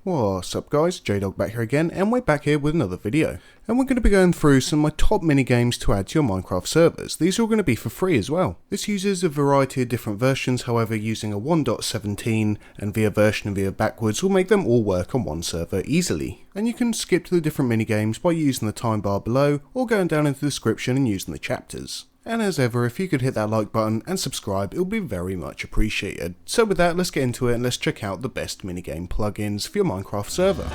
What's up guys, Jdog back here again, and we're back here with another video. And we're going to be going through some of my top minigames to add to your Minecraft servers. These are all going to be for free as well. This uses a variety of different versions, however using a 1.17 and via version and via backwards will make them all work on one server easily. And you can skip to the different minigames by using the time bar below or going down into the description and using the chapters. And as ever, if you could hit that like button and subscribe, it would be very much appreciated. So with that, let's get into it and let's check out the best minigame plugins for your Minecraft server.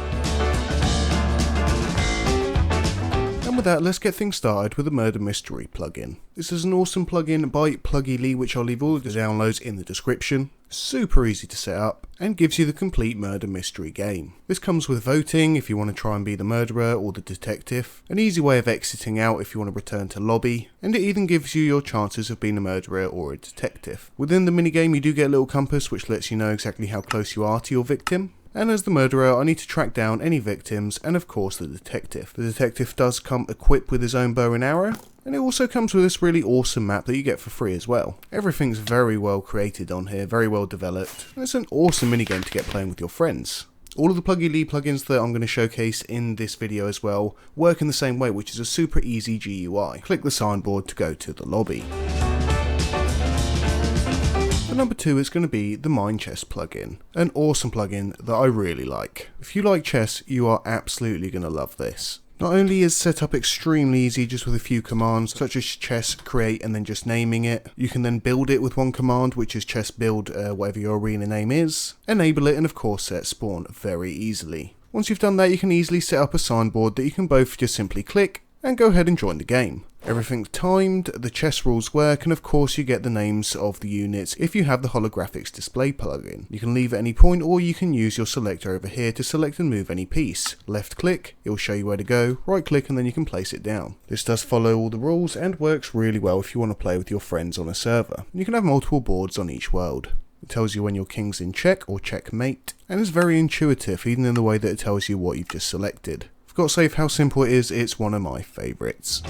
And with that, let's get things started with the Murder Mystery plugin. This is an awesome plugin by Pluggy which I'll leave all the downloads in the description. Super easy to set up and gives you the complete murder mystery game. This comes with voting if you want to try and be the murderer or the detective, an easy way of exiting out if you want to return to lobby, and it even gives you your chances of being a murderer or a detective. Within the minigame you do get a little compass which lets you know exactly how close you are to your victim. And as the murderer, I need to track down any victims and of course the detective. The detective does come equipped with his own bow and arrow, and it also comes with this really awesome map that you get for free as well. Everything's very well created on here, very well developed, and it's an awesome minigame to get playing with your friends. All of the Pluggy plugins that I'm going to showcase in this video as well work in the same way, which is a super easy GUI. Click the signboard to go to the lobby. For number 2 is going to be the MineChess plugin, an awesome plugin that I really like. If you like chess, you are absolutely going to love this. Not only is setup extremely easy just with a few commands such as chess create and then just naming it, you can then build it with one command which is chess build whatever your arena name is, enable it and of course set spawn very easily. Once you've done that you can easily set up a signboard that you can both just simply click and go ahead and join the game. Everything's timed, the chess rules work, and of course you get the names of the units if you have the holographics display plugin. You can leave at any point or you can use your selector over here to select and move any piece. Left click, it will show you where to go, right click and then you can place it down. This does follow all the rules and works really well if you want to play with your friends on a server. You can have multiple boards on each world. It tells you when your king's in check or checkmate, and is very intuitive even in the way that it tells you what you've just selected. I've got to say how simple it is, it's one of my favourites.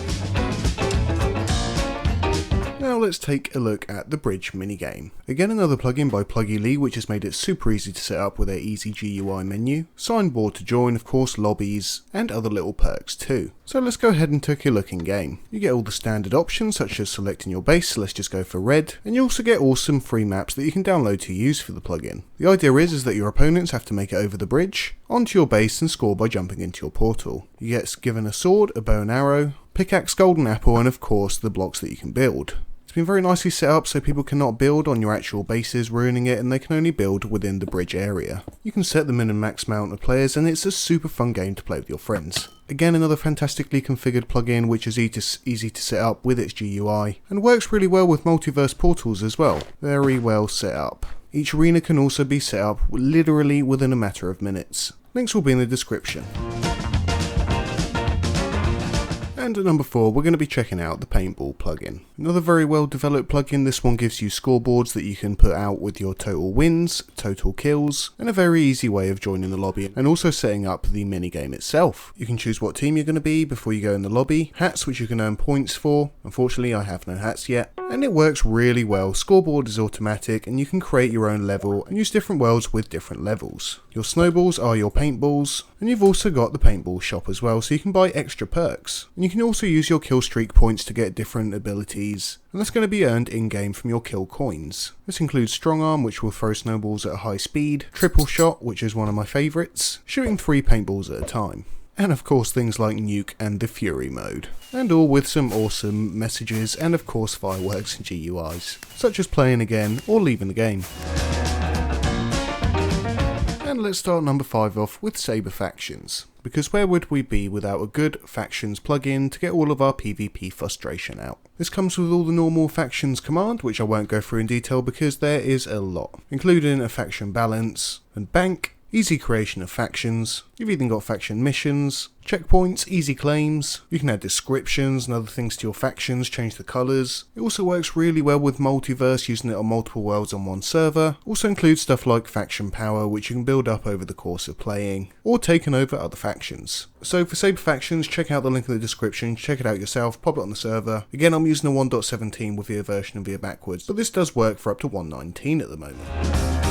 Now let's take a look at the Bridge minigame. Again another plugin by Pluggy which has made it super easy to set up with their easy GUI menu, signboard to join, of course lobbies, and other little perks too. So let's go ahead and take a look in game. You get all the standard options such as selecting your base, so let's just go for red, and you also get awesome free maps that you can download to use for the plugin. The idea is that your opponents have to make it over the bridge, onto your base and score by jumping into your portal. You get given a sword, a bow and arrow, pickaxe, golden apple, and of course the blocks that you can build. It's been very nicely set up so people cannot build on your actual bases, ruining it, and they can only build within the bridge area. You can set the min and max amount of players and it's a super fun game to play with your friends. Again another fantastically configured plugin which is easy to set up with its GUI and works really well with multiverse portals as well. Very well set up. Each arena can also be set up literally within a matter of minutes. Links will be in the description. And at number 4, we're going to be checking out the Paintball plugin. Another very well developed plugin. This one gives you scoreboards that you can put out with your total wins, total kills, and a very easy way of joining the lobby and also setting up the minigame itself. You can choose what team you're going to be before you go in the lobby, hats which you can earn points for. Unfortunately I have no hats yet. And it works really well. Scoreboard is automatic and you can create your own level and use different worlds with different levels. Your snowballs are your paintballs, and you've also got the paintball shop as well so you can buy extra perks. And you can also use your kill streak points to get different abilities, and that's going to be earned in-game from your kill coins. This includes strong arm which will throw snowballs at a high speed, triple shot which is one of my favourites, shooting 3 paintballs at a time. And of course things like nuke and the fury mode. And all with some awesome messages and of course fireworks and GUIs, such as playing again or leaving the game. And let's start number 5 off with Saber Factions, because where would we be without a good factions plugin to get all of our PvP frustration out. This comes with all the normal factions command, which I won't go through in detail because there is a lot, including a faction balance and bank, easy creation of factions, you've even got faction missions, checkpoints, easy claims, you can add descriptions and other things to your factions, change the colours. It also works really well with multiverse, using it on multiple worlds on one server. Also includes stuff like faction power which you can build up over the course of playing, or taking over other factions. So for Saber Factions, check out the link in the description, check it out yourself, pop it on the server. Again I'm using a 1.17 with via version and via backwards, but this does work for up to 1.19 at the moment.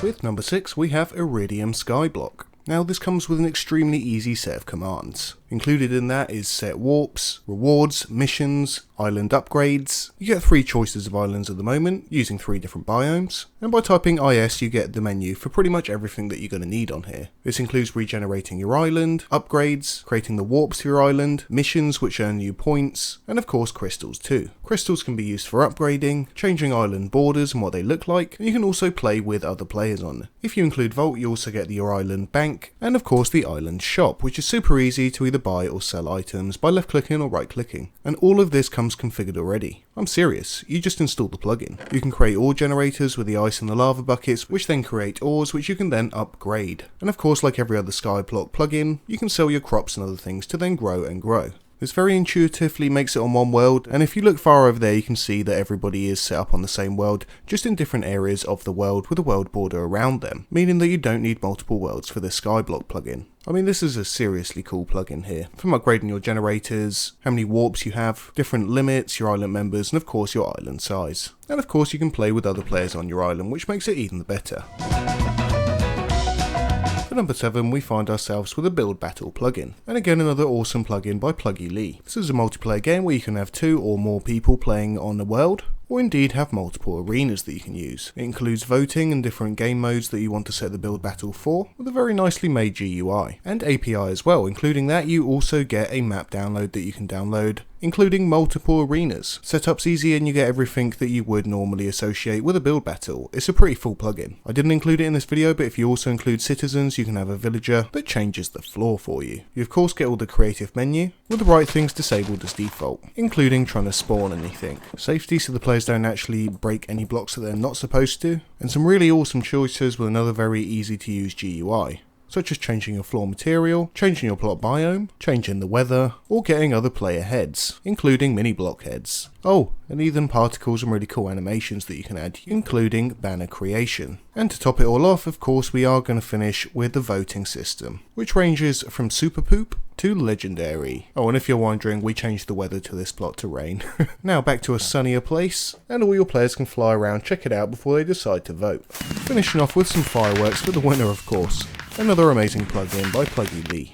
With number 6 we have Iridium Skyblock. Now this comes with an extremely easy set of commands. Included in that is set warps, rewards, missions, island upgrades. You get 3 choices of islands at the moment, using 3 different biomes, and by typing IS you get the menu for pretty much everything that you're going to need on here. This includes regenerating your island, upgrades, creating the warps to your island, missions which earn you points, and of course crystals too. Crystals can be used for upgrading, changing island borders and what they look like, and you can also play with other players on. If you include Vault you also get your island bank, and of course the island shop, which is super easy to either buy or sell items by left clicking or right clicking. And all of this comes configured already. I'm serious, you just install the plugin. You can create ore generators with the ice and the lava buckets, which then create ores which you can then upgrade. And of course, like every other Skyblock plugin, you can sell your crops and other things to then grow and grow. This very intuitively makes it on one world, and if you look far over there you can see that everybody is set up on the same world, just in different areas of the world with a world border around them, meaning that you don't need multiple worlds for this Skyblock plugin. I mean, this is a seriously cool plugin here. From upgrading your generators, how many warps you have, different limits, your island members, and of course your island size. And of course you can play with other players on your island, which makes it even better. For number 7 we find ourselves with a Build Battle plugin, and again another awesome plugin by Pluggy. This is a multiplayer game where you can have 2 or more people playing on a world, or indeed have multiple arenas that you can use. It includes voting and different game modes that you want to set the build battle for, with a very nicely made GUI, and API as well. Including that you also get a map download that you can download, including multiple arenas. Setup's easy and you get everything that you would normally associate with a build battle. It's a pretty full plugin. I didn't include it in this video, but if you also include citizens you can have a villager that changes the floor for you. You of course get all the creative menu, with the right things disabled as default, including trying to spawn anything. Safety so the players don't actually break any blocks that they're not supposed to, and some really awesome choices with another very easy to use GUI, such as changing your floor material, changing your plot biome, changing the weather, or getting other player heads, including mini block heads. Oh, and even particles and really cool animations that you can add, including banner creation. And to top it all off, of course, we are going to finish with the voting system, which ranges from super poop to legendary. Oh, and if you're wondering, we changed the weather to this plot to rain. Now back to a sunnier place, and all your players can fly around, check it out before they decide to vote. Finishing off with some fireworks for the winner, of course. Another amazing plugin by Pluggy.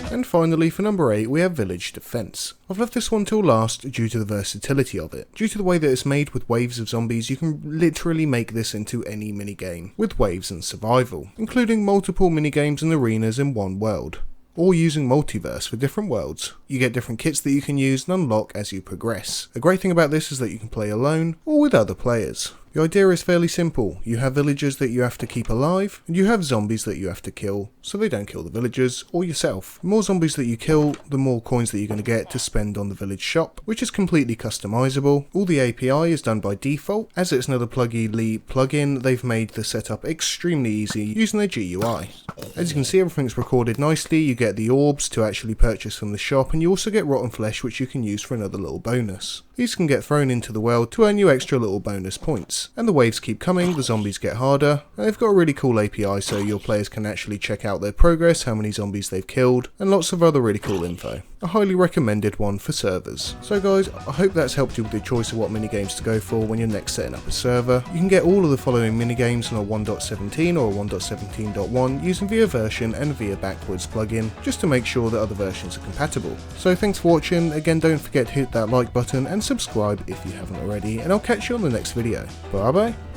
And finally, for number 8, we have Village Defense. I've left this one till last due to the versatility of it. Due to the way that it's made with waves of zombies, you can literally make this into any minigame, with waves and survival, including multiple minigames and arenas in one world, or using multiverse for different worlds. You get different kits that you can use and unlock as you progress. The great thing about this is that you can play alone or with other players. The idea is fairly simple. You have villagers that you have to keep alive, and you have zombies that you have to kill, so they don't kill the villagers or yourself. The more zombies that you kill, the more coins that you're going to get to spend on the village shop, which is completely customizable. All the API is done by default. As it's another Pluggy plugin, they've made the setup extremely easy using their GUI. As you can see, everything's recorded nicely. You get the orbs to actually purchase from the shop, and you also get rotten flesh, which you can use for another little bonus. These can get thrown into the world to earn you extra little bonus points. And the waves keep coming, the zombies get harder, and they've got a really cool API so your players can actually check out their progress, how many zombies they've killed, and lots of other really cool info. A highly recommended one for servers. So guys, I hope that's helped you with your choice of what minigames to go for when you're next setting up a server. You can get all of the following minigames on a 1.17 or a 1.17.1 using VIA version and VIA backwards plugin, just to make sure that other versions are compatible. So thanks for watching. Again, don't forget to hit that like button and subscribe if you haven't already, and I'll catch you on the next video. Bye bye.